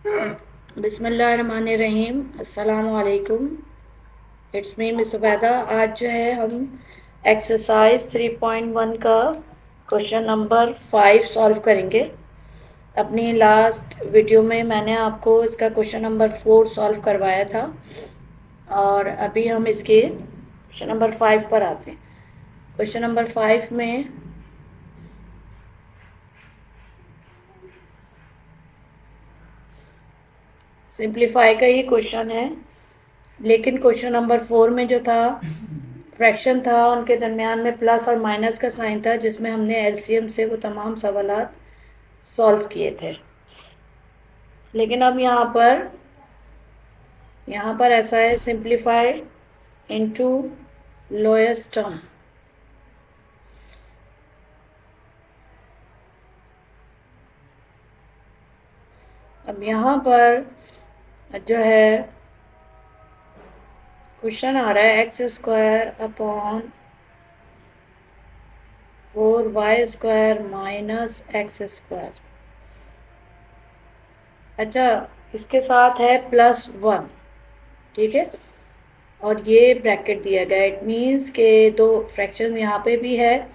बिस्मिल्लाहिर्रहमानिर्रहीम। अस्सलाम वालेकुम। It's me miss Ubaida. आज जो है हम एक्सरसाइज 3.1 का क्वेश्चन नंबर 5 सॉल्व करेंगे। अपनी लास्ट वीडियो में मैंने आपको इसका क्वेश्चन नंबर 4 सॉल्व करवाया था और अभी हम इसके क्वेश्चन नंबर 5 पर आते हैं। क्वेश्चन नंबर 5 में सिंप्लीफाई का ही क्वेश्चन है, लेकिन क्वेश्चन नंबर 4 में जो था फ्रैक्शन था, उनके दरमियान में प्लस और माइनस का साइन था, जिसमें हमने एलसीएम से वो तमाम सवालात सॉल्व किए थे। लेकिन अब यहाँ पर ऐसा है, सिंप्लीफाई इनटू लोएस्ट टर्म। अब यहाँ पर जो है क्वेश्चन आ रहा है x square upon 4y square minus x square. अच्छा, इसके साथ है +1, ठीक है, और ये ब्रैकेट दिया गया। इट मीन्स के दो फ्रैक्शन यहाँ पे भी है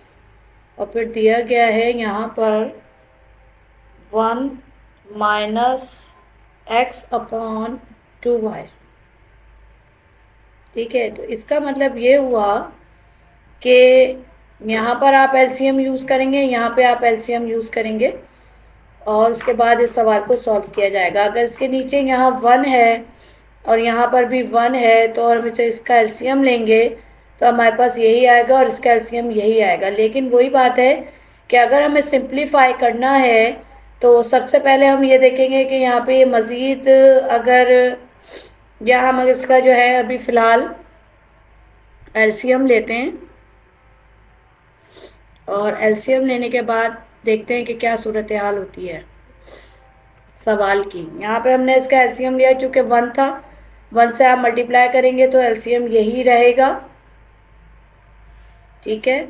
और फिर दिया गया है यहाँ पर 1 माइनस एक्स अपॉन 2y। ठीक है, तो इसका मतलब ये हुआ कि यहाँ पर आप एलसीएम यूज़ करेंगे, यहाँ पे आप एलसीएम यूज़ करेंगे और उसके बाद इस सवाल को सॉल्व किया जाएगा। अगर इसके नीचे यहाँ 1 है और यहाँ पर भी 1 है तो हम इसे इसका एलसीएम लेंगे तो हमारे पास यही आएगा और इसका एलसीएम यही आएगा। लेकिन वही बात है कि अगर हमें सिंप्लीफाई करना है तो सबसे पहले हम ये देखेंगे कि यहाँ पे मज़ीद अगर यहाँ हम इसका जो है अभी फ़िलहाल एलसीएम लेते हैं और एलसीएम लेने के बाद देखते हैं कि क्या सूरत हाल होती है सवाल की। यहाँ पे हमने इसका एलसीएम लिया, चूँकि 1 था, 1 से आप मल्टीप्लाई करेंगे तो एलसीएम यही रहेगा, ठीक है।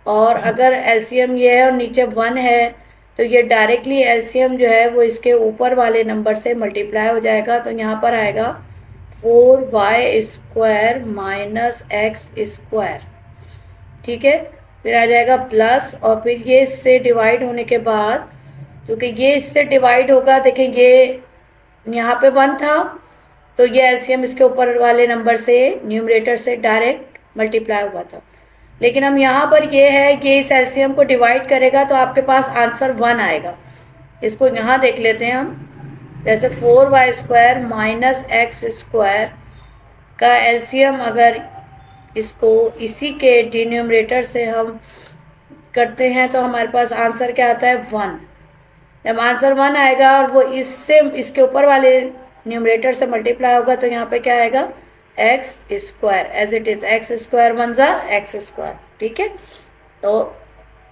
और अगर एलसीएम ये है और नीचे 1 है तो ये डायरेक्टली एलसीएम जो है वो इसके ऊपर वाले नंबर से मल्टीप्लाई हो जाएगा। तो यहाँ पर आएगा 4y square minus x square, ठीक है। फिर आ जाएगा प्लस और फिर ये इससे डिवाइड होने के बाद, क्योंकि ये इससे डिवाइड होगा, देखें ये यहाँ पे 1 था तो ये एलसीएम इसके ऊपर वाले नंबर से न्यूमरेटर से डायरेक्ट मल्टीप्लाई हुआ था। लेकिन हम यहाँ पर ये है कि इस एलसीएम को डिवाइड करेगा तो आपके पास आंसर 1 आएगा। इसको यहाँ देख लेते हैं हम। जैसे 4y square minus x square का एलसीएम अगर इसको इसी के डिनोमिनेटर से हम करते हैं तो हमारे पास आंसर क्या आता है 1। जब आंसर 1 आएगा और वो इससे इसके ऊपर वाले न्यूमरेटर से मल्टीप्लाई होगा तो यहाँ पे क्या आएगा x square, as it is x square 1 ज़ा एक्स स्क्वायर, ठीक है। तो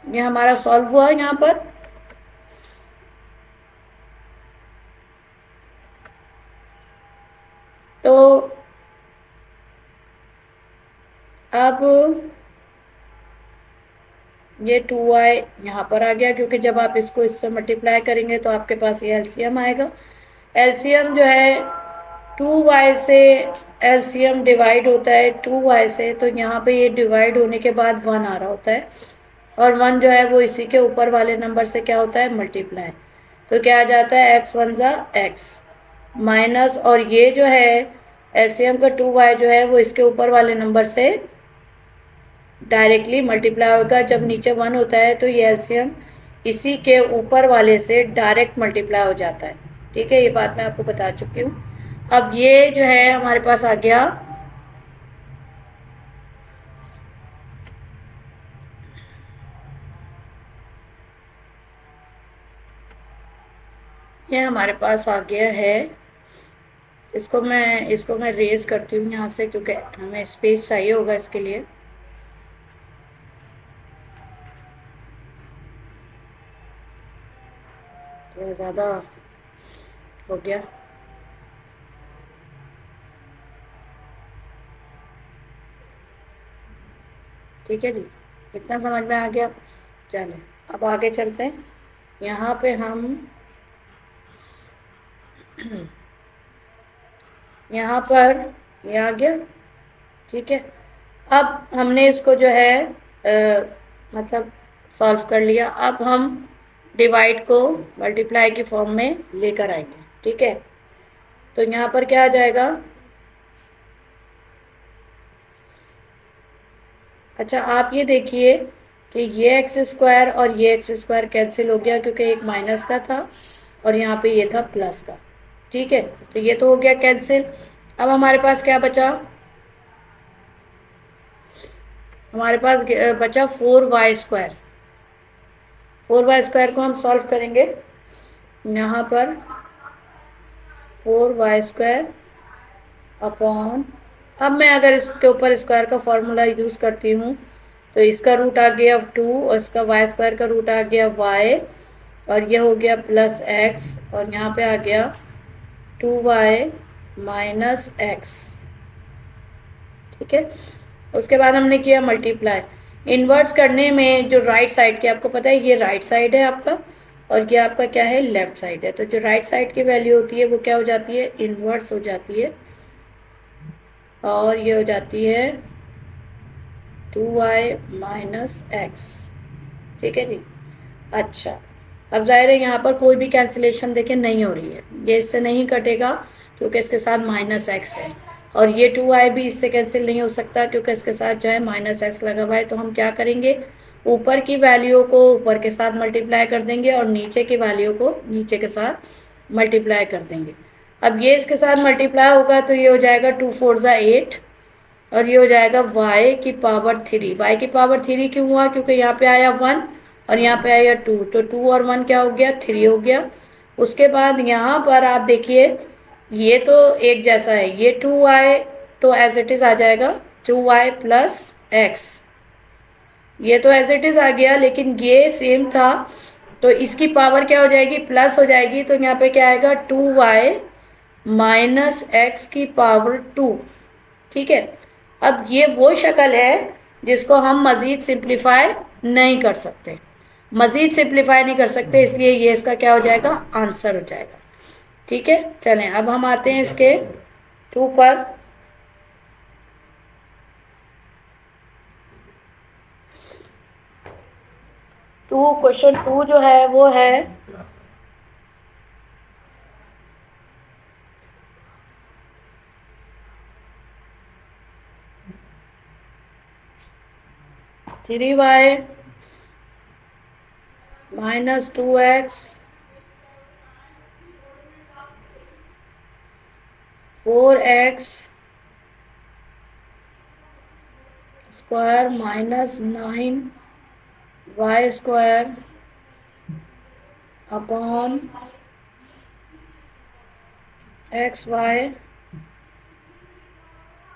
ये हमारा सॉल्व हुआ यहाँ पर। तो अब ये 2y यहाँ पर आ गया, क्योंकि जब आप इसको इससे मल्टीप्लाई करेंगे तो आपके पास ये एलसीएम आएगा। एलसीएम जो है 2y से एलसीएम डिवाइड होता है 2y से, तो यहाँ पे ये डिवाइड होने के बाद 1 आ रहा होता है और 1 जो है वो इसी के ऊपर वाले नंबर से क्या होता है मल्टीप्लाई। तो क्या आ जाता है एक्स 1 ज़ा एक्स माइनस, और ये जो है एलसीएम का 2y जो है वो इसके ऊपर वाले नंबर से डायरेक्टली मल्टीप्लाई होगा। जब नीचे 1 होता है तो ये एलसीएम इसी के ऊपर वाले से डायरेक्ट मल्टीप्लाई हो जाता है, ठीक है। ये बात मैं आपको बता चुकी हूँ। अब ये जो है हमारे पास आ गया ये हमारे पास आ गया है। इसको मैं रेज करती हूँ यहाँ से, क्योंकि हमें स्पेस चाहिए होगा इसके लिए। थोड़ा ज़्यादा हो गया। ठीक है जी, इतना समझ में आ गया। चलें अब आगे चलते हैं। यहाँ पे हम यहाँ पर ये आ गया, ठीक है। अब हमने इसको जो है मतलब सॉल्व कर लिया। अब हम डिवाइड को मल्टीप्लाई की फॉर्म में लेकर आएंगे, ठीक है। तो यहाँ पर क्या आ जाएगा, अच्छा आप ये देखिए कि ये एक्स स्क्वायर और ये एक्स स्क्वायर कैंसिल हो गया, क्योंकि एक माइनस का था और यहाँ पे ये था प्लस का, ठीक है। तो ये तो हो गया कैंसिल। अब हमारे पास क्या बचा, हमारे पास बचा 4y²। 4y² को हम सॉल्व करेंगे। यहाँ पर 4y² अपॉन, अब मैं अगर इसके ऊपर स्क्वायर का फॉर्मूला यूज़ करती हूँ तो इसका रूट आ गया 2 और इसका y² का रूट आ गया y, और ये हो गया प्लस x, और यहाँ पे आ गया 2y माइनस x, ठीक है। उसके बाद हमने किया मल्टीप्लाई। इन्वर्स करने में जो राइट साइड की, आपको पता है ये राइट साइड है आपका और ये आपका क्या है, लेफ्ट साइड है। तो जो राइट साइड की वैल्यू होती है वो क्या हो जाती है, इन्वर्स हो जाती है, और ये हो जाती है 2y माइनस x, ठीक है जी। अच्छा, अब जाहिर है यहाँ पर कोई भी कैंसिलेशन देखिए नहीं हो रही है, ये इससे नहीं कटेगा क्योंकि इसके साथ माइनस एक्स है, और ये 2y भी इससे कैंसिल नहीं हो सकता क्योंकि इसके साथ जो है माइनस एक्स लगा हुआ है। तो हम क्या करेंगे, ऊपर की वैल्यू को ऊपर के साथ मल्टीप्लाई कर देंगे और नीचे की वैल्यू को नीचे के साथ मल्टीप्लाई कर देंगे। अब ये इसके साथ मल्टीप्लाई होगा तो ये हो जाएगा 2 4 ज़ा 8, और ये हो जाएगा y की पावर 3। y की पावर 3 क्यों हुआ, क्योंकि यहाँ पे आया 1 और यहाँ पे आया 2, तो 2 और 1 क्या हो गया, 3 हो गया। उसके बाद यहाँ पर आप देखिए ये तो एक जैसा है, ये 2y तो एज इट इज़ आ जाएगा 2y प्लस x, ये तो एज इट इज़ आ गया, लेकिन ये सेम था तो इसकी पावर क्या हो जाएगी, प्लस हो जाएगी। तो यहाँ पे क्या आएगा 2y माइनस x की पावर 2, ठीक है। अब ये वो शक्ल है जिसको हम मज़ीद सिंप्लीफाई नहीं कर सकते, मज़ीद सिंप्लीफाई नहीं कर सकते, इसलिए ये इसका क्या हो जाएगा, आंसर हो जाएगा, ठीक है। चलें अब हम आते हैं इसके 2 पर। क्वेश्चन 2 जो है वो है 3y minus 2x 4x square minus 9y² upon xy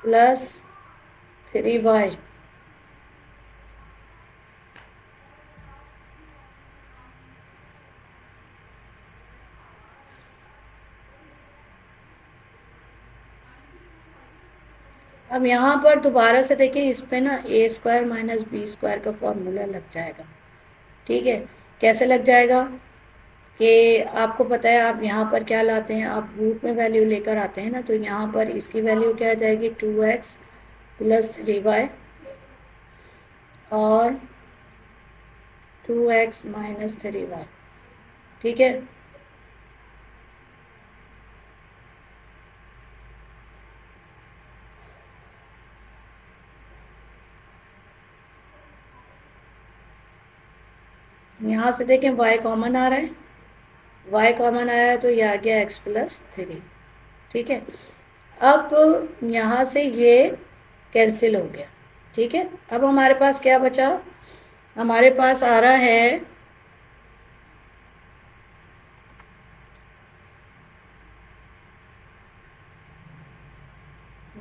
plus 3y। अब यहाँ पर दोबारा से देखिए, इस पे ना a² माइनस b² का फॉर्मूला लग जाएगा, ठीक है। कैसे लग जाएगा कि आपको पता है आप यहाँ पर क्या लाते हैं, आप रूट में वैल्यू लेकर आते हैं ना, तो यहाँ पर इसकी वैल्यू क्या आ जाएगी 2x प्लस 3y और 2x माइनस 3y, ठीक है। यहाँ से देखें y कॉमन आ रहा है, y कॉमन आया तो ये आ गया x प्लस 3, ठीक है। अब यहाँ से ये कैंसिल हो गया, ठीक है। अब हमारे पास क्या बचा, हमारे पास आ रहा है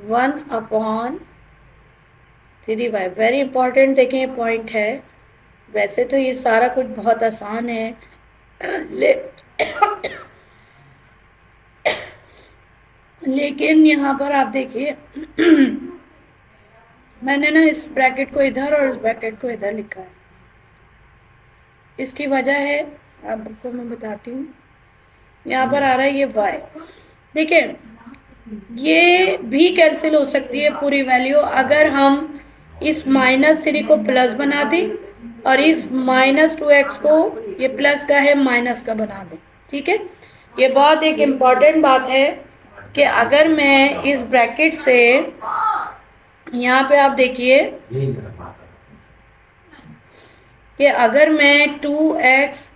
1/3y। वेरी इंपॉर्टेंट देखें पॉइंट है, वैसे तो ये सारा कुछ बहुत आसान है लेकिन यहाँ पर आप देखिए मैंने ना इस ब्रैकेट को इधर और इस ब्रैकेट को इधर लिखा है, इसकी वजह है आपको मैं बताती हूँ। यहाँ पर आ रहा है ये y, देखिए ये भी कैंसिल हो सकती है पूरी वैल्यू अगर हम इस -3 को प्लस बना दें और इस -2x को, ये प्लस का है माइनस का बना दें। ठीक है, ये बहुत एक इम्पॉर्टेंट बात है कि अगर मैं इस ब्रैकेट से, यहाँ पे आप देखिए कि अगर मैं 2x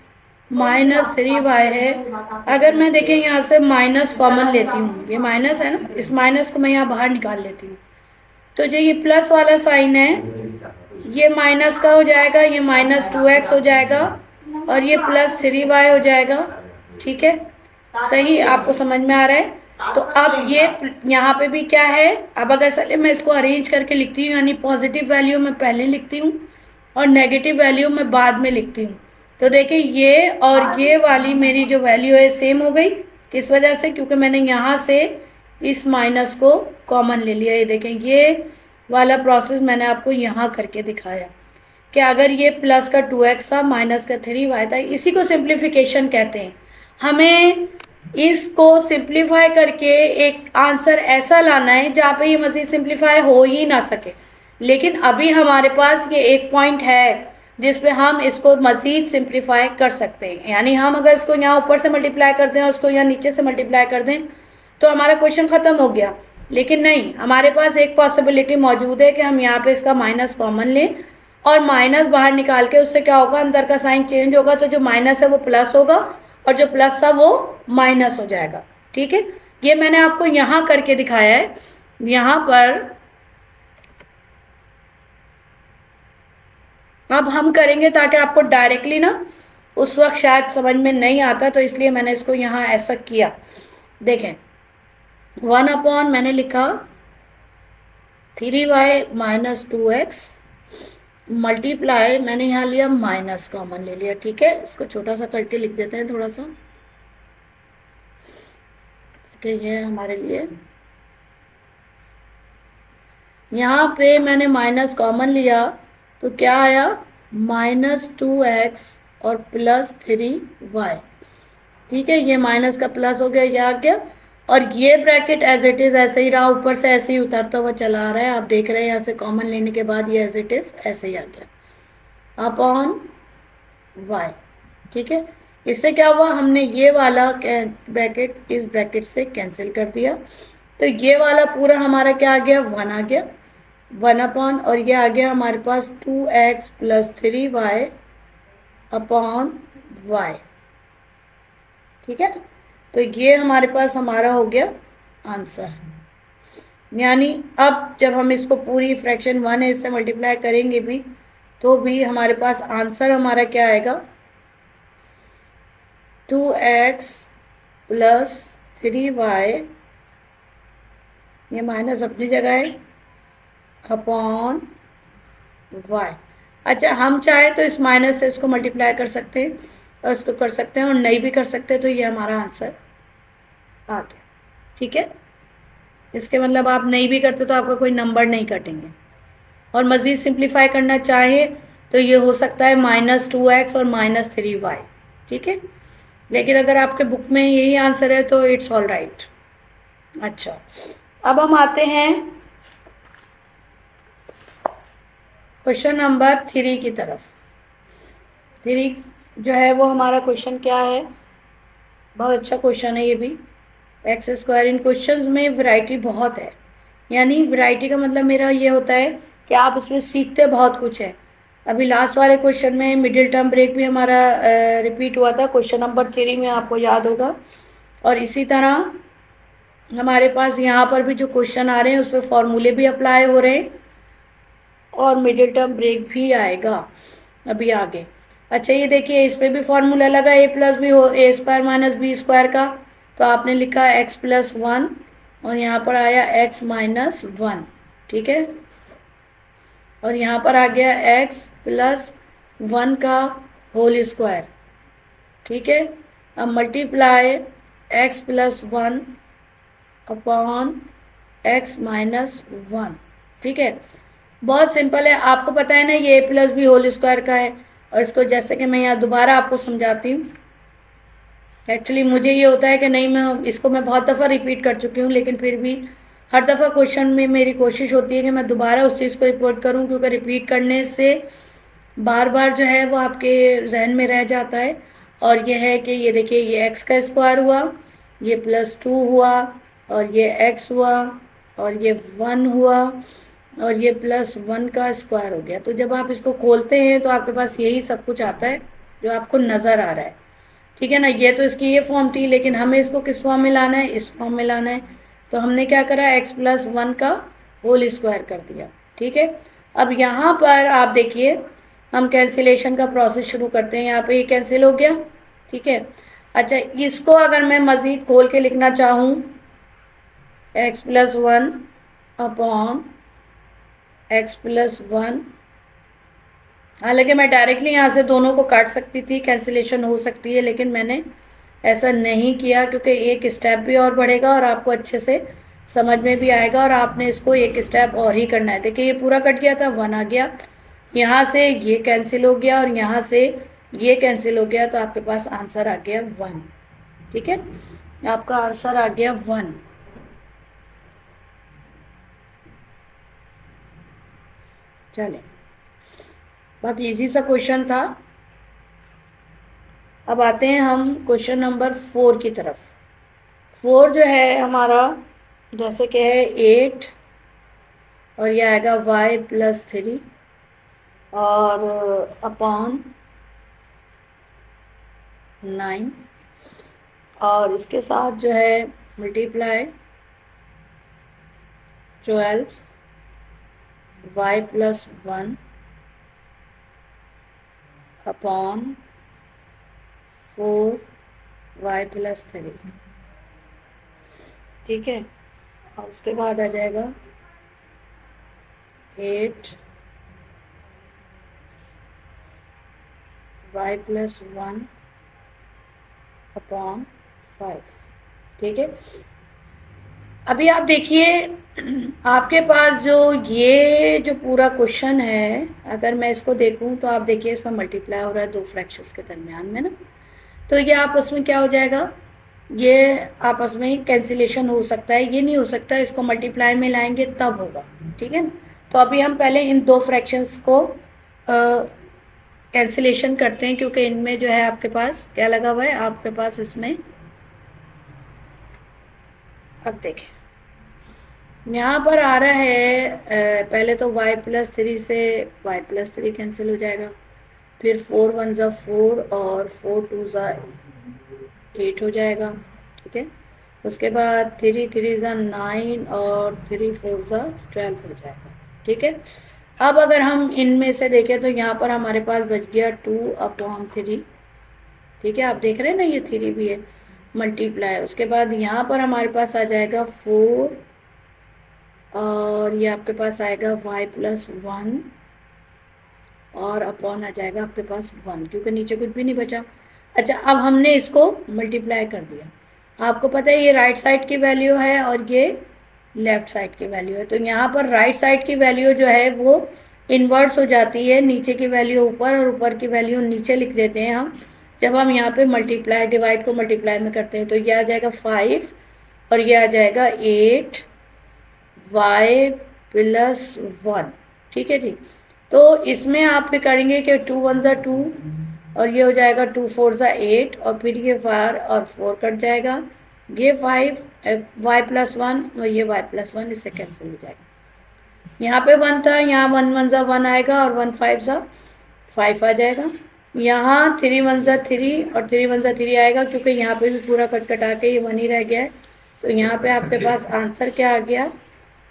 -3y है, अगर मैं देखें यहाँ से माइनस कॉमन लेती हूँ, ये माइनस है ना, इस माइनस को मैं यहाँ बाहर निकाल लेती हूँ, तो जो ये प्लस वाला साइन है ये माइनस का हो जाएगा, ये -2x हो जाएगा और ये +3y हो जाएगा। ठीक है, सही आपको समझ में आ रहा है? तो अब ये यहाँ पे भी क्या है, अब अगर चले मैं इसको अरेंज करके लिखती हूँ, यानी पॉजिटिव वैल्यू मैं पहले लिखती हूँ और नेगेटिव वैल्यू मैं बाद में लिखती हूँ, तो देखिए ये और ये वाली मेरी जो वैल्यू है सेम हो गई। किस वजह से? क्योंकि मैंने यहाँ से इस माइनस को कॉमन ले लिया। ये देखें ये वाला प्रोसेस मैंने आपको यहाँ करके दिखाया कि अगर ये प्लस का 2x था, माइनस का 3y था, इसी को सिंप्लीफिकेशन कहते हैं। हमें इसको सिंप्लीफाई करके एक आंसर ऐसा लाना है जहाँ पे ये मज़ीद सिंप्लीफाई हो ही ना सके, लेकिन अभी हमारे पास ये एक पॉइंट है जिस पे हम इसको मज़ीद सिंप्लीफाई कर सकते हैं। यानी हम अगर इसको यहाँ ऊपर से मल्टीप्लाई कर दें और उसको यहाँ नीचे से मल्टीप्लाई कर दें तो हमारा क्वेश्चन ख़त्म हो गया, लेकिन नहीं, हमारे पास एक पॉसिबिलिटी मौजूद है कि हम यहाँ पे इसका माइनस कॉमन लें और माइनस बाहर निकाल के उससे क्या होगा, अंदर का साइन चेंज होगा, तो जो माइनस है वो प्लस होगा और जो प्लस था वो माइनस हो जाएगा। ठीक है, ये मैंने आपको यहाँ करके दिखाया है। यहाँ पर अब हम करेंगे ताकि आपको डायरेक्टली ना उस वक्त शायद समझ में नहीं आता, तो इसलिए मैंने इसको यहाँ ऐसा किया। देखें 1 मैंने लिखा 3y -2x मल्टीप्लाई, मैंने यहाँ लिया माइनस कॉमन ले लिया। ठीक है, इसको छोटा सा करके लिख देते हैं थोड़ा सा, ठीक है हमारे लिए। यहाँ पे मैंने माइनस कॉमन लिया तो क्या आया, -2x और +3y। ठीक है, ये माइनस का प्लस हो गया, ये आ गया, और ये ब्रैकेट एज इट इज़ ऐसे ही रहा, ऊपर से ऐसे ही उतरता हुआ चला आ रहा है। आप देख रहे हैं यहाँ से कॉमन लेने के बाद ये एज इट इज़ ऐसे ही आ गया अपॉन y। ठीक है, इससे क्या हुआ, हमने ये वाला ब्रैकेट इस ब्रैकेट से कैंसिल कर दिया, तो ये वाला पूरा हमारा क्या आ गया, 1 आ गया, 1 और ये आ गया हमारे पास 2x + 3y अपॉन y। ठीक है, तो ये हमारे पास हमारा हो गया आंसर। यानी अब जब हम इसको पूरी फ्रैक्शन 1 है इससे मल्टीप्लाई करेंगे भी तो भी हमारे पास आंसर हमारा क्या आएगा, 2x + 3y, ये माइनस अपनी जगह है, अपॉन y। अच्छा, हम चाहे तो इस माइनस से इसको मल्टीप्लाई कर सकते हैं और इसको कर सकते हैं और नहीं भी कर सकते, तो ये हमारा आंसर आ गया। ठीक है, इसके मतलब आप नहीं भी करते तो आपका कोई नंबर नहीं कटेंगे, और मज़ीद सिंप्लीफाई करना चाहे तो ये हो सकता है -2x और -3y। ठीक है, लेकिन अगर आपके बुक में यही आंसर है तो इट्स ऑल राइट। अच्छा, अब हम आते हैं क्वेश्चन नंबर 3 की तरफ। 3 जो है वो हमारा क्वेश्चन क्या है, बहुत अच्छा क्वेश्चन है ये भी। x², इन क्वेश्चंस में वैरायटी बहुत है, यानी वैरायटी का मतलब मेरा ये होता है कि आप इसमें सीखते बहुत कुछ है। अभी लास्ट वाले क्वेश्चन में मिडिल टर्म ब्रेक भी हमारा रिपीट हुआ था क्वेश्चन नंबर 3 में, आपको याद होगा। और इसी तरह हमारे पास यहाँ पर भी जो क्वेश्चन आ रहे हैं उसमें फॉर्मूले भी अप्लाई हो रहे हैं और मिडिल टर्म ब्रेक भी आएगा अभी आगे। अच्छा, ये देखिए इस पर भी फॉर्मूला लगा a + b हो a² - b² का, तो आपने लिखा x + 1 और यहाँ पर आया x - 1। ठीक है, और यहाँ पर आ गया x + 1 का होल स्क्वायर। ठीक है, अब मल्टीप्लाई x + 1 अपॉन x - 1। ठीक है, बहुत सिंपल है, आपको पता है ना ये a + b होल स्क्वायर का है। और इसको जैसे कि मैं यहाँ दोबारा आपको समझाती हूँ, एक्चुअली मुझे ये होता है कि नहीं, मैं बहुत दफ़ा रिपीट कर चुकी हूँ, लेकिन फिर भी हर दफ़ा क्वेश्चन में मेरी कोशिश होती है कि मैं दोबारा उस चीज़ को रिपोर्ट करूँ, क्योंकि रिपीट करने से बार बार जो है वो आपके जहन में रह जाता है। और ये है कि ये देखिए, ये एक्स का स्क्वायर हुआ, ये +2 हुआ, और ये एक्स हुआ, और ये 1 हुआ, और ये +1 का स्क्वायर हो गया। तो जब आप इसको खोलते हैं तो आपके पास यही सब कुछ आता है जो आपको नज़र आ रहा है। ठीक है ना। ये तो इसकी ये फॉर्म थी, लेकिन हमें इसको किस फॉर्म में लाना है, इस फॉर्म में लाना है। तो हमने क्या करा, x+1 का होल स्क्वायर कर दिया। ठीक है। अब यहाँ पर आप देखिए, हम कैंसिलेशन का प्रोसेस शुरू करते हैं। यहाँ पे ये कैंसिल हो गया। ठीक है। अच्छा, इसको अगर मैं मज़ीद खोल के लिखना चाहूँ, x+1 अपॉन x+1, हालांकि मैं डायरेक्टली यहाँ से दोनों को काट सकती थी, कैंसिलेशन हो सकती है, लेकिन मैंने ऐसा नहीं किया, क्योंकि एक स्टेप भी और बढ़ेगा और आपको अच्छे से समझ में भी आएगा, और आपने इसको एक स्टेप और ही करना है। देखिए, ये पूरा कट गया था, 1 आ गया, यहाँ से ये कैंसिल हो गया, और यहाँ से ये कैंसिल हो गया, तो आपके पास आंसर आ गया 1। ठीक है, आपका आंसर आ गया 1। चले, बहुत इजी सा क्वेश्चन था। अब आते हैं हम क्वेश्चन नंबर 4 की तरफ। 4 जो है हमारा, जैसे कि है 8, और ये आएगा y+3 और अपॉन 9, और इसके साथ जो है मल्टीप्लाई 12 y+1 अपॉन 4 y+3। ठीक है। और उसके बाद आ जाएगा 8 y+1 अपॉन 5। ठीक है। अभी आप देखिए, आपके पास जो ये जो पूरा क्वेश्चन है, अगर मैं इसको देखूं तो आप देखिए, इसमें मल्टीप्लाई हो रहा है दो फ्रैक्शंस के दरमियान में ना, तो ये आपस में क्या हो जाएगा, ये आपस में कैंसिलेशन हो सकता है, ये नहीं हो सकता, इसको मल्टीप्लाई में लाएंगे तब होगा। ठीक है ना। तो अभी हम पहले इन दो फ्रैक्शंस को कैंसिलेशन करते हैं, क्योंकि इनमें जो है आपके पास क्या लगा हुआ है, आपके पास इसमें, अब देखें यहाँ पर आ रहा है, पहले तो y+3 से y+3 कैंसिल हो जाएगा, फिर 4 1 ज़ा 4 और 4 2 ज़ा 8 हो जाएगा। ठीक है। उसके बाद 3 3 ज़ा 9 और 3 4 ज़ा 12 हो जाएगा। ठीक है। अब अगर हम इनमें से देखें तो यहाँ पर हमारे पास बच गया 2/3। ठीक है, आप देख रहे हैं ना, ये 3 भी है, मल्टीप्लाई, उसके बाद यहाँ पर हमारे पास आ जाएगा 4, और ये आपके पास आएगा y+1, और अपॉन आ जाएगा आपके पास 1, क्योंकि नीचे कुछ भी नहीं बचा। अच्छा, अब हमने इसको मल्टीप्लाई कर दिया। आपको पता है ये राइट साइड की वैल्यू है और ये लेफ्ट साइड की वैल्यू है, तो यहाँ पर राइट साइड की वैल्यू जो है वो इन्वर्स हो जाती है, नीचे की वैल्यू ऊपर और ऊपर की वैल्यू नीचे लिख देते हैं हम, जब हम यहाँ पे मल्टीप्लाई, डिवाइड को मल्टीप्लाई में करते हैं। तो ये आ जाएगा 5 और ये आ जाएगा 8 y+1। ठीक है जी। तो इसमें आप फिर करेंगे कि 2 1 ज़ा 2, और ये हो जाएगा 2 4 ज़ा 8, और फिर ये 4 और 4 कट जाएगा, ये 5 y+1 और ये y+1 इससे कैंसिल हो जाएगा। यहाँ पे 1 था, यहाँ 1 1 ज़ा 1 आएगा और 1 5 ज़ा 5 आ जाएगा। यहाँ 3 1 ज़ा 3 और 3 1 ज़ा 3 आएगा, क्योंकि यहाँ पे भी पूरा कट कटा के ये 1 ही रह गया है। तो यहाँ पे आपके पास आंसर क्या आ गया,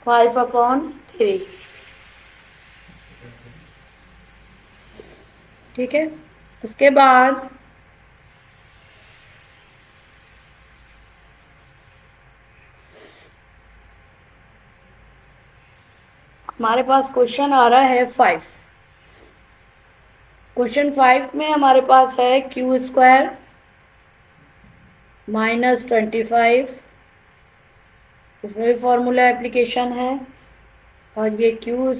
5/3। ठीक है। उसके बाद हमारे पास क्वेश्चन आ रहा है 5। क्वेश्चन 5 में हमारे पास है q² -25, इसमें भी फॉर्मूला एप्लीकेशन है, और ये q²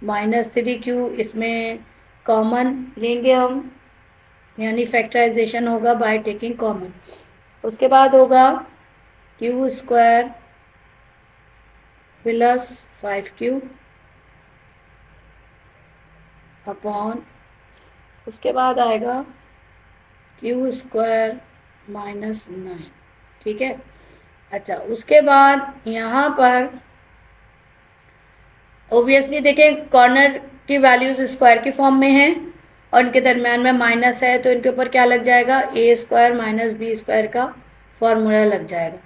-3q, इसमें कॉमन लेंगे हम, यानी फैक्टराइजेशन होगा बाय टेकिंग कॉमन। उसके बाद होगा Q square plus 5q upon, उसके बाद आएगा क्यू स्क्वायर माइनस 9। ठीक है। अच्छा, उसके बाद यहाँ पर ऑब्वियसली देखें कॉर्नर की वैल्यूज स्क्वायर की फॉर्म में है और इनके दरम्यान में माइनस है, तो इनके ऊपर क्या लग जाएगा, ए स्क्वायर माइनस बी स्क्वायर का फॉर्मूला लग जाएगा।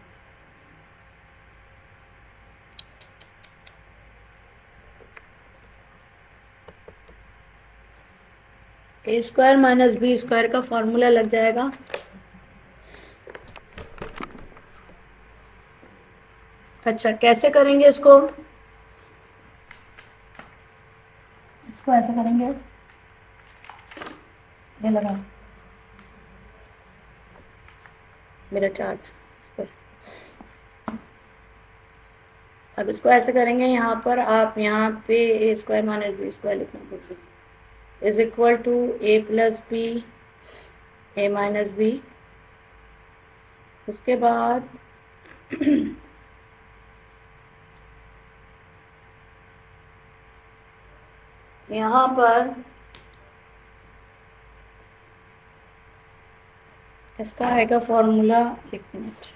ए स्क्वायर माइनस बी स्क्वायर का फॉर्मूला लग जाएगा। अच्छा, कैसे करेंगे इसको ऐसे करेंगे, ये लगा मेरा चार्ट इस पर। अब इसको ऐसे करेंगे, यहाँ पर आप यहाँ पे a square minus b square लिखना पड़ेगा is equal to a plus b a minus b. उसके बाद यहाँ पर इसका आएगा फॉर्मूला, एक मिनट,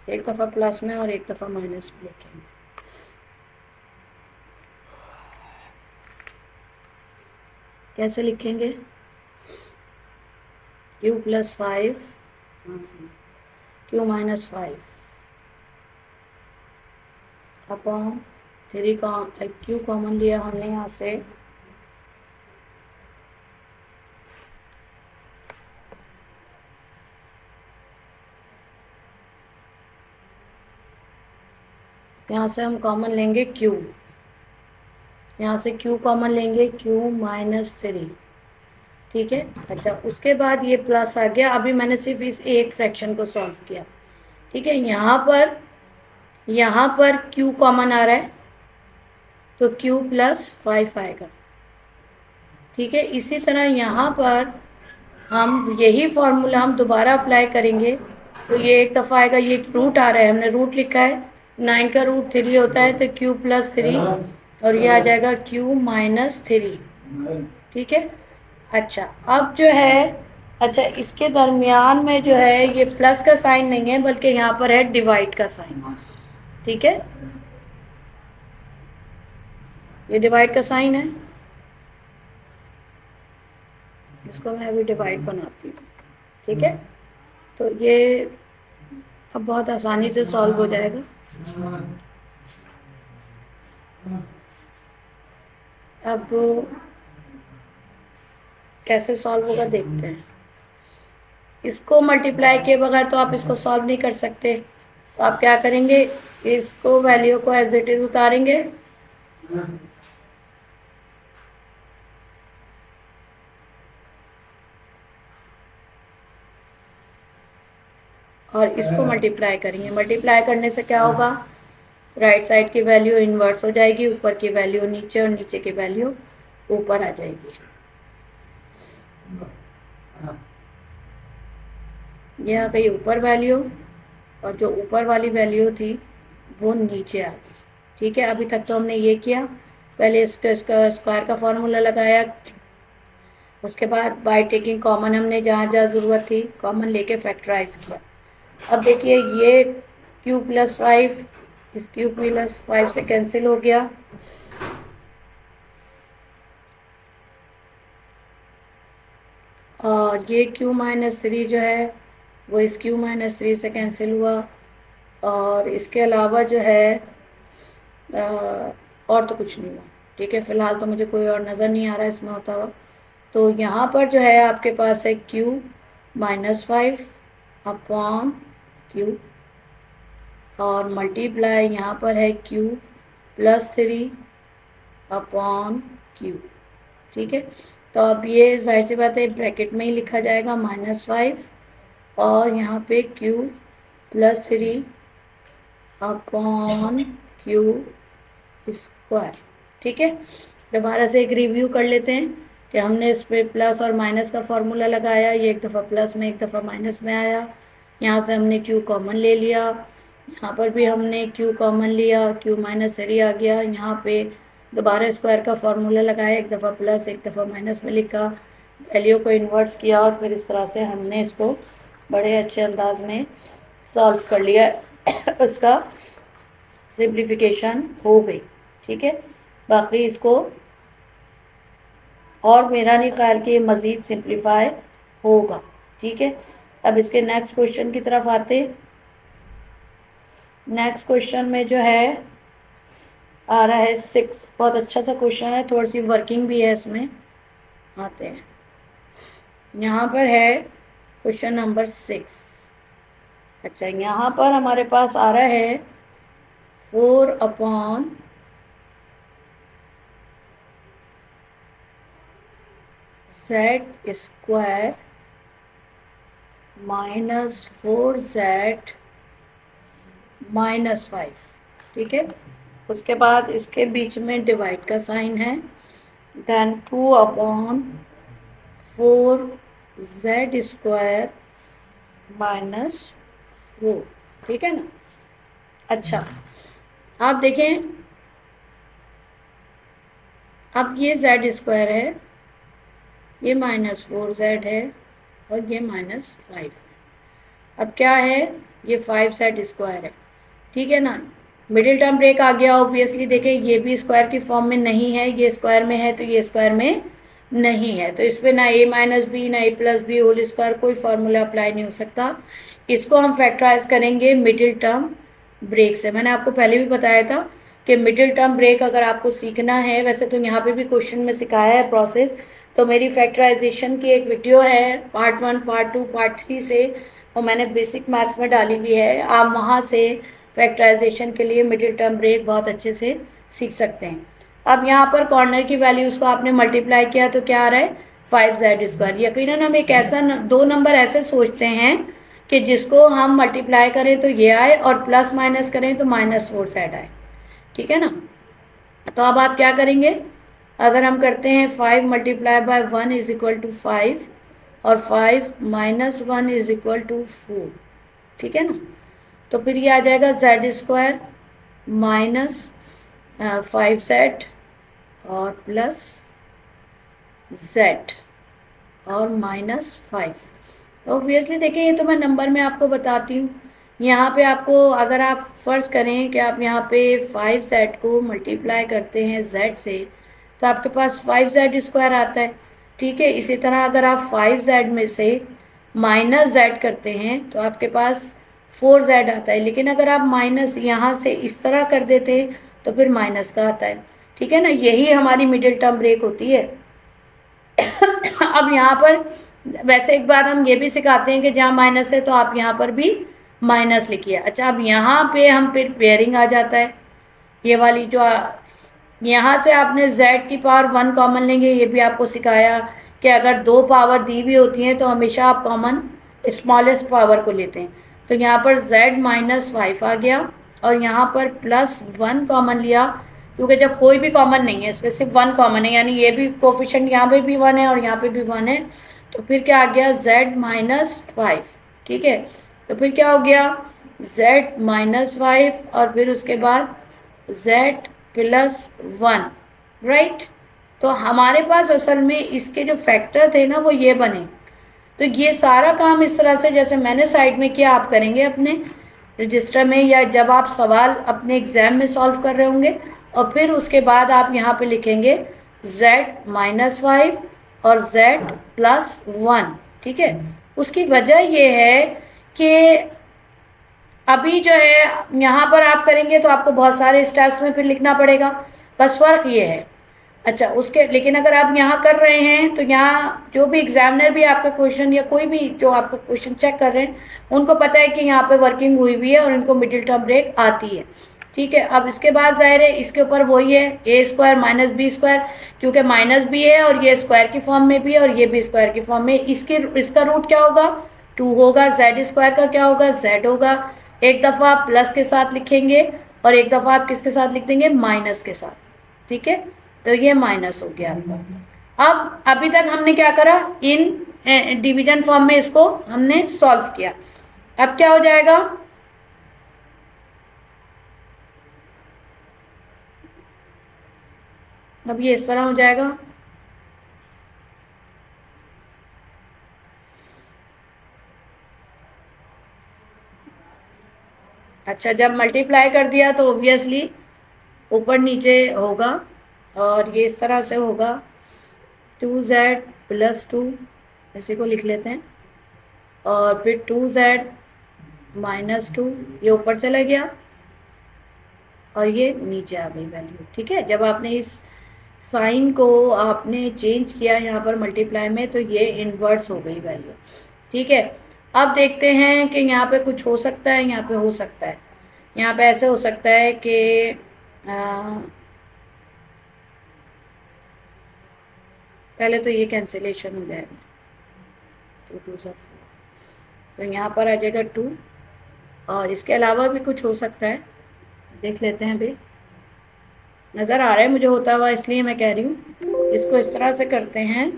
एक दफ़ा प्लस में और एक दफ़ा माइनस में लिखेंगे। कैसे लिखेंगे, Q plus 5 Q minus 5 upon 3 का क्यू कॉमन लिया हमने यहाँ से, यहाँ से हम कॉमन लेंगे q, यहाँ से q कॉमन लेंगे q माइनस 3। ठीक है। अच्छा, उसके बाद ये प्लस आ गया। अभी मैंने सिर्फ इस एक फ्रैक्शन को सॉल्व किया। ठीक है। यहाँ पर q कॉमन आ रहा है तो q प्लस 5 आएगा। ठीक है। इसी तरह यहाँ पर हम यही फॉर्मूला हम दोबारा अप्लाई करेंगे तो ये एक दफ़ा आएगा, ये रूट आ रहा है, हमने रूट लिखा है, 9 का रूट 3 होता है तो q प्लस 3 और ये आ जाएगा q माइनस 3। ठीक है। अच्छा, अब जो है, अच्छा इसके दरमियान में जो है ये प्लस का साइन नहीं है बल्कि यहाँ पर है डिवाइड का साइन। ठीक है, ये डिवाइड का साइन है, इसको मैं अभी डिवाइड बनाती हूँ। ठीक है, तो ये अब बहुत आसानी से सॉल्व हो जाएगा। अब कैसे सॉल्व होगा देखते हैं। इसको मल्टीप्लाई किए बगैर तो आप इसको सॉल्व नहीं कर सकते, तो आप क्या करेंगे, इसको वैल्यू को एज इट इज उतारेंगे और इसको मल्टीप्लाई करेंगे। मल्टीप्लाई करने से क्या होगा, राइट साइड की वैल्यू इन्वर्स हो जाएगी, ऊपर की वैल्यू नीचे और नीचे की वैल्यू ऊपर आ जाएगी। ये आ गई ऊपर वैल्यू और जो ऊपर वाली वैल्यू थी वो नीचे आ गई। ठीक है, अभी तक तो हमने ये किया, पहले इसका स्क्वायर का फॉर्मूला लगाया, उसके बाद बाय टेकिंग कॉमन हमने जहाँ जहाँ ज़रूरत थी कॉमन लेके फैक्टराइज किया। अब देखिए ये q प्लस 5 इस q प्लस 5 से कैंसिल हो गया और ये q माइनस 3 जो है वो इस q माइनस 3 से कैंसिल हुआ और इसके अलावा जो है और तो कुछ नहीं हुआ। ठीक है, फ़िलहाल तो मुझे कोई और नज़र नहीं आ रहा इसमें होता हुआ। तो यहाँ पर जो है आपके पास है q माइनस 5 अपॉन q और मल्टीप्लाई यहाँ पर है q प्लस 3 अपॉन q। ठीक है, तो अब ये जाहिर सी बात है ब्रैकेट में ही लिखा जाएगा -5 और यहाँ पे q plus 3 upon q square. ठीक है, दोबारा से एक रिव्यू कर लेते हैं कि हमने इस पर प्लस और माइनस का फॉर्मूला लगाया, ये एक दफ़ा प्लस में एक दफ़ा माइनस में आया, यहाँ से हमने क्यू कॉमन ले लिया, यहाँ पर भी हमने क्यू कॉमन लिया, क्यू माइनस 3 आ गया, यहाँ पे दोबारा स्क्वायर का फॉर्मूला लगाया, एक दफ़ा प्लस एक दफ़ा माइनस में लिखा, वैल्यू को इन्वर्स किया और फिर इस तरह से हमने इसको बड़े अच्छे अंदाज में सॉल्व कर लिया। उसका सिंप्लीफिकेशन हो गई। ठीक है, बाकी इसको और मेरा नहीं ख्याल कि मज़ीद सिंप्लीफाई होगा। ठीक है, अब इसके नेक्स्ट क्वेश्चन की तरफ आते हैं। नेक्स्ट क्वेश्चन में जो है आ रहा है 6, बहुत अच्छा सा क्वेश्चन है, थोड़ी सी वर्किंग भी है इसमें। आते हैं, यहाँ पर है क्वेश्चन नंबर 6। अच्छा, यहाँ पर हमारे पास आ रहा है 4/z² माइनस 4z माइनस 5। ठीक है, उसके बाद इसके बीच में डिवाइड का साइन है, देन 2/4z² माइनस 4। ठीक है ना। अच्छा, आप देखें, अब ये z² है, ये -4z है और ये -5 है। अब क्या है, ये 5z² है। ठीक है ना, मिडिल टर्म ब्रेक आ गया। ऑब्वियसली देखें, ये भी स्क्वायर की फॉर्म में नहीं है, ये स्क्वायर में है तो ये स्क्वायर में नहीं है, तो इस पर ना a माइनस बी ना a+b होल स्क्वायर कोई फार्मूला अप्लाई नहीं हो सकता। इसको हम फैक्टराइज करेंगे मिडिल टर्म ब्रेक से। मैंने आपको पहले भी बताया था कि मिडिल टर्म ब्रेक अगर आपको सीखना है, वैसे तो यहाँ पे भी क्वेश्चन में सिखाया है प्रोसेस, तो मेरी फैक्टराइजेशन की एक वीडियो है पार्ट 1 पार्ट 2 पार्ट 3 से, वो मैंने बेसिक मैथ्स में डाली हुई है। आप वहाँ से फैक्टराइजेशन के लिए मिडिल टर्म ब्रेक बहुत अच्छे से सीख सकते हैं। अब यहाँ पर कॉर्नर की वैल्यूज़ को आपने मल्टीप्लाई किया तो क्या आ रहा है, 5z²। यकीनन हम एक ऐसा दो नंबर ऐसे सोचते हैं कि जिसको हम मल्टीप्लाई करें तो ये आए और प्लस माइनस करें तो -4z आए। ठीक है ना, तो अब आप क्या करेंगे, अगर हम करते हैं 5 × 1 = 5 और 5 - 1 = 4। ठीक है ना, तो फिर ये आ जाएगा z² माइनस 5z और प्लस z और -5। ऑब्वियसली देखिए, ये तो मैं नंबर में आपको बताती हूँ। यहाँ पे आपको, अगर आप फ़र्ज़ करें कि आप यहाँ पे 5z को मल्टीप्लाई करते हैं z से, तो आपके पास 5z² आता है। ठीक है, इसी तरह अगर आप 5z में से -z करते हैं तो आपके पास 4z आता है, लेकिन अगर आप माइनस यहाँ से इस तरह कर देते तो फिर माइनस का आता है। ठीक है ना, यही हमारी मिडिल टर्म ब्रेक होती है। अब यहाँ पर वैसे एक बार हम ये भी सिखाते हैं कि जहाँ माइनस है तो आप यहाँ पर भी माइनस लिखिए। अच्छा, अब यहाँ पे हम फिर पेयरिंग आ जाता है, ये वाली जो यहाँ से आपने z की पावर 1 कॉमन लेंगे, ये भी आपको सिखाया कि अगर 2 पावर दी हुई होती हैं तो हमेशा आप कॉमन स्मॉलेस्ट पावर को लेते हैं। तो यहाँ पर z - 5 आ गया और यहाँ पर +1 कॉमन लिया, क्योंकि जब कोई भी कॉमन नहीं है, इसमें सिर्फ 1 कॉमन है, यानी ये भी कोफिशिएंट यहाँ पे भी 1 है और यहाँ पे भी 1 है, तो फिर क्या आ गया, z - 5। ठीक है, तो फिर क्या हो गया, z - 5 और फिर उसके बाद z + 1। राइट, तो हमारे पास असल में इसके जो फैक्टर थे ना वो ये बने। तो ये सारा काम इस तरह से जैसे मैंने साइड में किया आप करेंगे अपने रजिस्टर में, या जब आप सवाल अपने एग्ज़ाम में सॉल्व कर रहे होंगे, और फिर उसके बाद आप यहाँ पे लिखेंगे z - 5 और z + 1। ठीक है, उसकी वजह ये है कि अभी जो है यहाँ पर आप करेंगे तो आपको बहुत सारे स्टेप्स में फिर लिखना पड़ेगा, बस फ़र्क ये है। अच्छा, उसके लेकिन अगर आप यहाँ कर रहे हैं तो यहाँ जो भी एग्जामिनर भी आपका क्वेश्चन या कोई भी जो आपका क्वेश्चन चेक कर रहे हैं, उनको पता है कि यहाँ पे वर्किंग हुई हुई है और इनको मिडिल टर्म ब्रेक आती है। ठीक है, अब इसके बाद ज़ाहिर है इसके ऊपर वही है a² - b², क्योंकि -b है और ये स्क्वायर की फॉर्म में भी है और ये भी स्क्वायर की फॉर्म में। इसका रूट क्या होगा, 2 होगा। z² का क्या होगा, z होगा। एक दफ़ा आप प्लस के साथ लिखेंगे और एक दफ़ा आप किसके साथ लिख देंगे, माइनस के साथ। ठीक है, तो ये माइनस हो गया आपका। अब अभी तक हमने क्या करा, इन डिवीजन फॉर्म में इसको हमने सॉल्व किया। अब क्या हो जाएगा, अब ये इस तरह हो जाएगा। अच्छा, जब मल्टीप्लाई कर दिया तो ऑब्वियसली ऊपर नीचे होगा, और ये इस तरह से होगा 2z+2, इसी को लिख लेते हैं, और फिर 2z-2, ये ऊपर चला गया और ये नीचे आ गई वैल्यू। ठीक है, जब आपने इस साइन को आपने चेंज किया यहाँ पर मल्टीप्लाई में, तो ये इन्वर्स हो गई वैल्यू। ठीक है, अब देखते हैं कि यहाँ पे कुछ हो सकता है, यहाँ पे हो सकता है, यहाँ पे ऐसे हो सकता है कि पहले तो ये कैंसिलेशन हो जाएगा, 2 2 4, तो यहाँ पर आ जाएगा 2, और इसके अलावा भी कुछ हो सकता है, देख लेते हैं। अभी नज़र आ रहा है मुझे होता हुआ, इसलिए मैं कह रही हूँ। इसको इस तरह से करते हैं,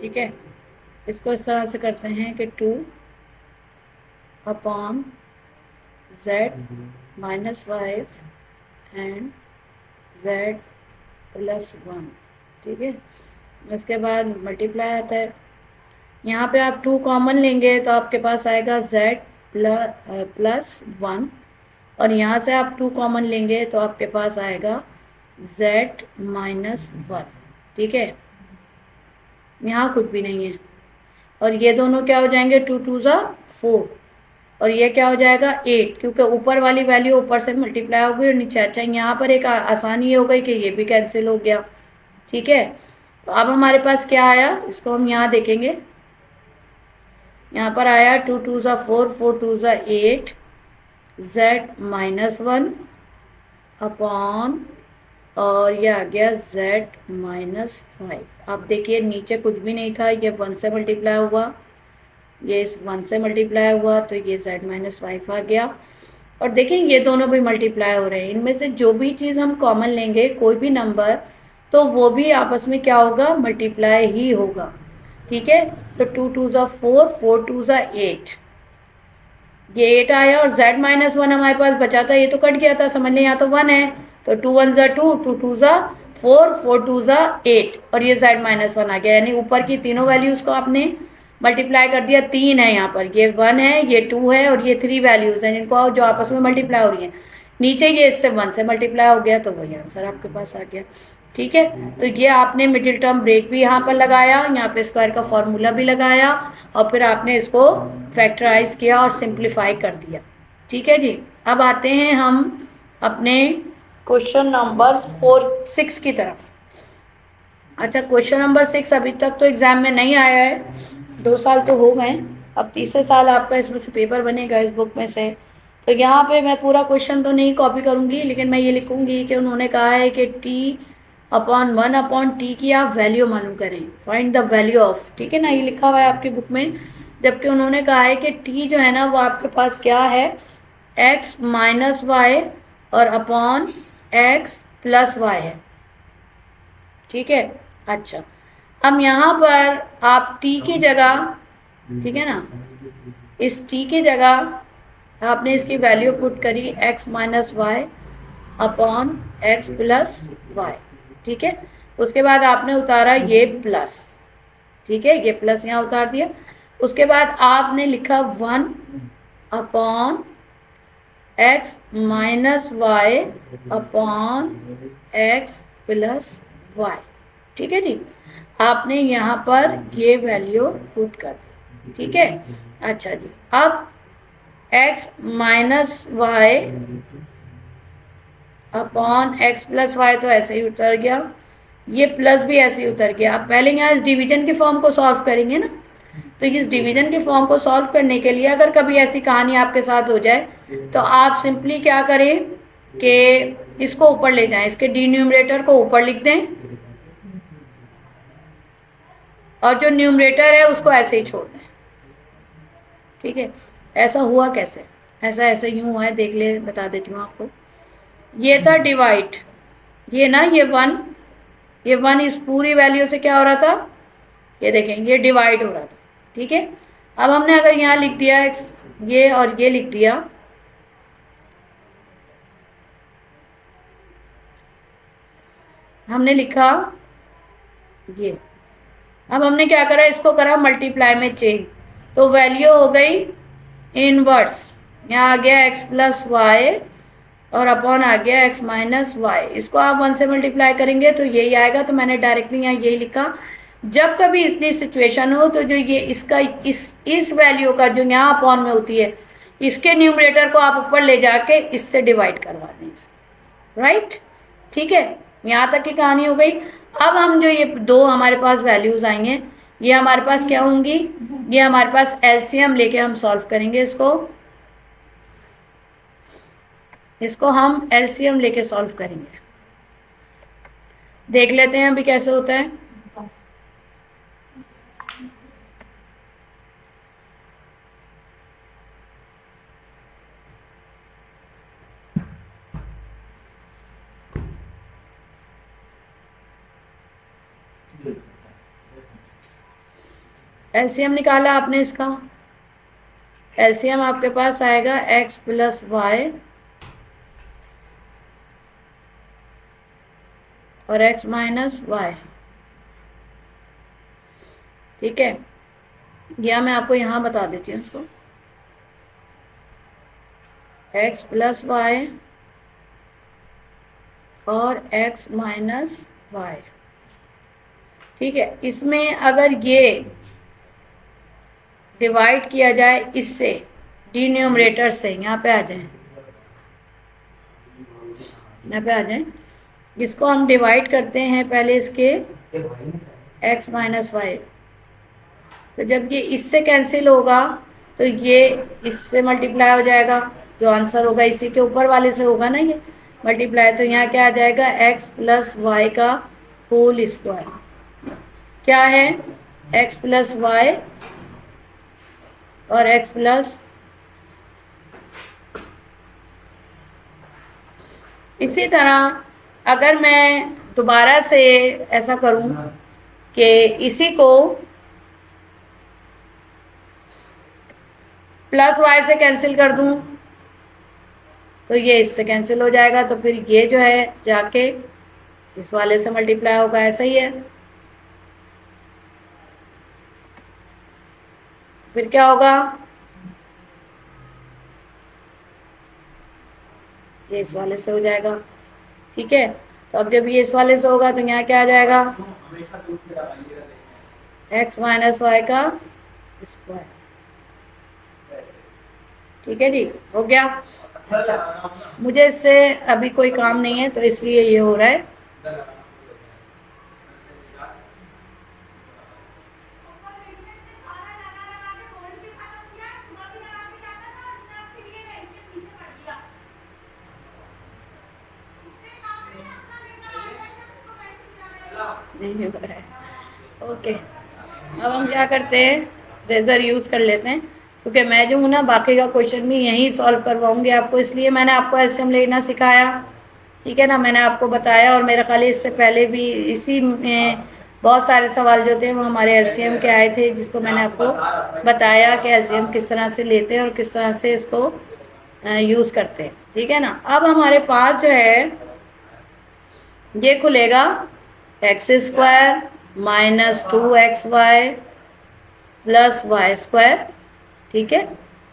ठीक है, इसको इस तरह से करते हैं कि 2/z-5 एंड z+1। ठीक है, उसके बाद मल्टीप्लाई आता है, यहाँ पे आप 2 कॉमन लेंगे तो आपके पास आएगा z+1, और यहाँ से आप 2 कॉमन लेंगे तो आपके पास आएगा z-1। ठीक है, यहाँ कुछ भी नहीं है, और ये दोनों क्या हो जाएंगे, 2 2 4, और ये क्या हो जाएगा 8, क्योंकि ऊपर वाली वैल्यू ऊपर से मल्टीप्लाई हो गई और नीचे। अच्छा, यहाँ पर एक आसानी हो गई कि ये भी कैंसिल हो गया। ठीक है, तो अब हमारे पास क्या आया, इसको हम यहाँ देखेंगे। यहाँ पर आया 2 2 4, 4 2 8, z-1 अपॉन, और ये आ गया z-5। आप देखिए नीचे कुछ भी नहीं था, ये 1 से मल्टीप्लाई हुआ, ये इस 1 से मल्टीप्लाई हुआ, तो ये z-5 आ गया। और देखिए ये दोनों भी मल्टीप्लाई हो रहे हैं, इनमें से जो भी चीज़ हम कॉमन लेंगे, कोई भी नंबर, तो वो भी आपस में क्या होगा, मल्टीप्लाई ही होगा। ठीक है, तो 2 2 4, 4 2 8, ये 8 आया, और z-1 हमारे पास बचा था, ये तो कट गया था, समझ लें यहाँ तो 1 है, तो 2 1 2, 2 2 4, 4 2 8, और ये z-1 आ गया, यानी ऊपर की तीनों वैल्यूज़ को आपने मल्टीप्लाई कर दिया। 3 है यहाँ पर, ये 1 है, ये 2 है, और ये 3 वैल्यूज़ हैं जिनको जो आपस में मल्टीप्लाई हो रही हैं। नीचे ये इससे 1 से मल्टीप्लाई हो गया, तो वही आंसर आपके पास आ गया। ठीक है, तो ये आपने मिडिल टर्म ब्रेक भी यहाँ पर लगाया, यहाँ पे स्क्वायर का फॉर्मूला भी लगाया, और फिर आपने इसको फैक्टराइज किया और सिंप्लीफाई कर दिया। ठीक है जी, अब आते हैं हम अपने क्वेश्चन नंबर 6 की तरफ। अच्छा, क्वेश्चन नंबर 6 अभी तक तो एग्जाम में नहीं आया है, 2 साल तो हो गए, अब तीसरे साल आपका इसमें से पेपर बनेगा इस बुक में से। तो यहाँ पे मैं पूरा क्वेश्चन तो नहीं कॉपी करूँगी, लेकिन मैं ये लिखूँगी कि उन्होंने कहा है कि t/1/t की आप वैल्यू मालूम करें, फाइंड द वैल्यू ऑफ। ठीक है ना, ये लिखा हुआ है आपकी बुक में, जबकि उन्होंने कहा है कि t जो है ना वो आपके पास क्या है, x - y और अपॉन x + y है। ठीक है, अच्छा, अब यहाँ पर आप t की जगह, ठीक है ना, इस t की जगह आपने इसकी वैल्यू पुट करी x - y upon x + y। ठीक है, उसके बाद आपने उतारा ये प्लस, ठीक है, ये प्लस यहाँ उतार दिया। उसके बाद आपने लिखा 1 upon x - y upon x + y। ठीक है जी, आपने यहाँ पर ये वैल्यू पुट कर दी। ठीक है, अच्छा जी, अब x - y upon x + y तो ऐसे ही उतर गया, ये प्लस भी ऐसे ही उतर गया। आप पहले यहाँ इस डिवीजन के फॉर्म को सॉल्व करेंगे ना, तो इस डिवीजन के फॉर्म को सॉल्व करने के लिए अगर कभी ऐसी कहानी आपके साथ हो जाए, तो आप सिंपली क्या करें कि इसको ऊपर ले जाएं, इसके डिन्यूमरेटर को ऊपर लिख दें, और जो न्यूमरेटर है उसको ऐसे ही छोड़ दें। ठीक है, ऐसा हुआ कैसे, ऐसा ऐसे यूं हुआ है, देख ले, बता देती हूँ आपको। ये था डिवाइड, ये ना ये वन इस पूरी वैल्यू से क्या हो रहा था, ये देखें ये डिवाइड हो रहा था। ठीक है, अब हमने अगर यहाँ लिख दिया एक्स, ये और ये लिख दिया, हमने लिखा ये, अब हमने क्या करा, इसको करा मल्टीप्लाई में चेंज, तो वैल्यू हो गई इनवर्स, यहाँ आ गया एक्स प्लस वाई और अपॉन आ गया एक्स माइनस वाई। इसको आप 1 से मल्टीप्लाई करेंगे तो यही आएगा, तो मैंने डायरेक्टली यहाँ यही लिखा। जब कभी इतनी सिचुएशन हो तो जो ये इसका इस वैल्यू का जो यहाँ अपॉन में होती है, इसके न्यूमरेटर को आप ऊपर ले जाके इससे डिवाइड करवा दें, राइट। ठीक है, यहाँ तक की कहानी हो गई। अब हम जो ये दो हमारे पास वैल्यूज आएंगे, ये हमारे पास क्या होंगी, ये हमारे पास एलसीएम लेके हम सॉल्व करेंगे इसको हम एलसीएम लेके सॉल्व करेंगे। देख लेते हैं अभी कैसे होता है। एलसीएम निकाला आपने इसका, एलसीएम आपके पास आएगा एक्स प्लस वाई और एक्स माइनस वाई। ठीक है, या मैं आपको यहाँ बता देती हूँ इसको, एक्स प्लस वाई और एक्स माइनस वाई। ठीक है, इसमें अगर ये डिवाइड किया जाए इससे, डिन्यूमरेटर से, यहाँ पे आ जाए, यहाँ पे आ जाए, इसको हम डिवाइड करते हैं पहले इसके x माइनस वाई, तो जब ये इससे कैंसिल होगा तो ये इससे मल्टीप्लाई हो जाएगा, जो आंसर होगा इसी के ऊपर वाले से होगा ना ये मल्टीप्लाई, तो यहाँ क्या आ जाएगा x प्लस वाई का होल स्क्वायर। क्या है, x प्लस वाई और x प्लस, इसी तरह अगर मैं दोबारा से ऐसा करूं कि इसी को प्लस वाई से कैंसिल कर दूं तो ये इससे कैंसिल हो जाएगा, तो फिर ये जो है जाके इस वाले से मल्टीप्लाई होगा, ऐसा ही है। फिर क्या होगा, ये इस वाले से हो जाएगा। ठीक है, तो अब जब ये इस वाले से होगा तो यहाँ क्या आ जाएगा, एक्स माइनस वाई का स्क्वायर। ठीक है जी, हो गया। अच्छा, मुझे इससे अभी कोई काम नहीं है तो इसलिए ये हो रहा है। नहीं हो रहा है, ओके। अब हम क्या करते हैं, रेजर यूज़ कर लेते हैं, क्योंकि मैं जो हूँ ना बाकी का क्वेश्चन भी यहीं सॉल्व करवाऊंगी आपको, इसलिए मैंने आपको एलसीएम लेना सिखाया। ठीक है ना, मैंने आपको बताया, और मेरा ख्याल इससे पहले भी इसी में बहुत सारे सवाल जो थे वो हमारे एलसीएम के आए थे, जिसको मैंने आपको बताया कि एलसीएम किस तरह से लेते हैं और किस तरह से इसको यूज़ करते हैं। ठीक है ना, अब हमारे पास जो है ये खुलेगा x square minus 2xy plus y square. ठीक है,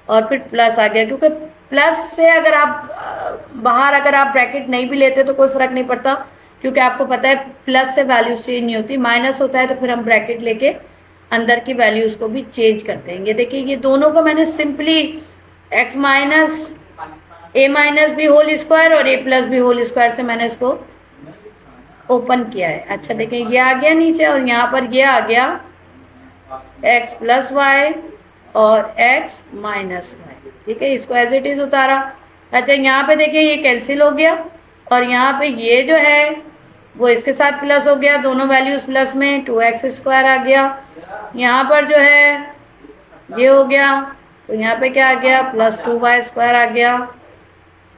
और फिर प्लस आ गया, क्योंकि प्लस से अगर आप बाहर अगर आप ब्रैकेट नहीं भी लेते तो कोई फ़र्क नहीं पड़ता, क्योंकि आपको पता है प्लस से वैल्यूज चेंज नहीं होती। माइनस होता है तो फिर हम ब्रैकेट लेके अंदर की वैल्यूज़ को भी चेंज करते हैं। ये देखिए, ये दोनों को मैंने सिंपली एक्स माइनस ए माइनस बी होल स्क्वायर और ए प्लस बी होल स्क्वायर से मैंने इसको ओपन किया है। अच्छा देखिए, ये आ गया नीचे और यहाँ पर ये आ गया एक्स प्लस वाई और एक्स माइनस वाई। ठीक है, इसको एज इट इज़ उतारा। अच्छा, यहाँ पे देखिए ये कैंसिल हो गया और यहाँ पे ये जो है वो इसके साथ प्लस हो गया, दोनों वैल्यूज़ प्लस में, 2x स्क्वायर आ गया। यहाँ पर जो है ये हो गया तो यहाँ पे क्या आ गया, +2y² आ गया,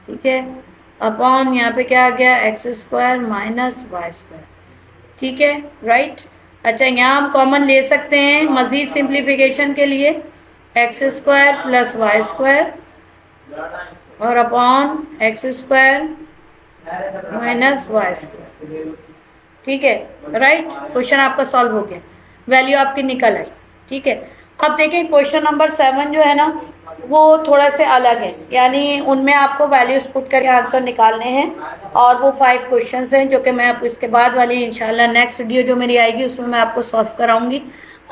ठीक है, अपॉन यहाँ पे क्या आ गया, x² माइनस y², ठीक है, राइट। अच्छा, यहाँ हम कॉमन ले सकते हैं मजीद सिंप्लीफिकेशन के लिए, x² + y² और अपॉन x² माइनस y², ठीक है, राइट। क्वेश्चन आपका सॉल्व हो गया, वैल्यू आपकी निकल आई, ठीक है। अब देखिए क्वेश्चन नंबर 7 जो है ना वो थोड़ा से अलग है, यानी उनमें आपको वैल्यूज पुट करके आंसर निकालने हैं, और वो 5 क्वेश्चंस हैं जो कि मैं आप इसके बाद वाली इंशाल्लाह नेक्स्ट वीडियो जो मेरी आएगी उसमें मैं आपको सॉल्व कराऊंगी।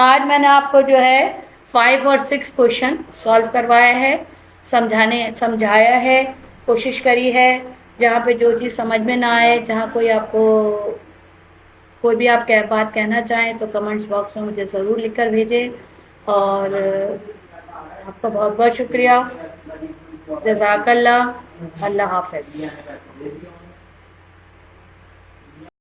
आज मैंने आपको जो है 5 और 6 क्वेश्चन सॉल्व करवाया है, समझाया है, कोशिश करी है। जहाँ पे जो चीज़ समझ में ना आए, जहाँ कोई भी आप बात कहना चाहें तो कमेंट्स बॉक्स में मुझे ज़रूर लिखकर भेजें। और आपका बहुत बहुत शुक्रिया, जज़ाकल्लाह, अल्लाह हाफ़िज़।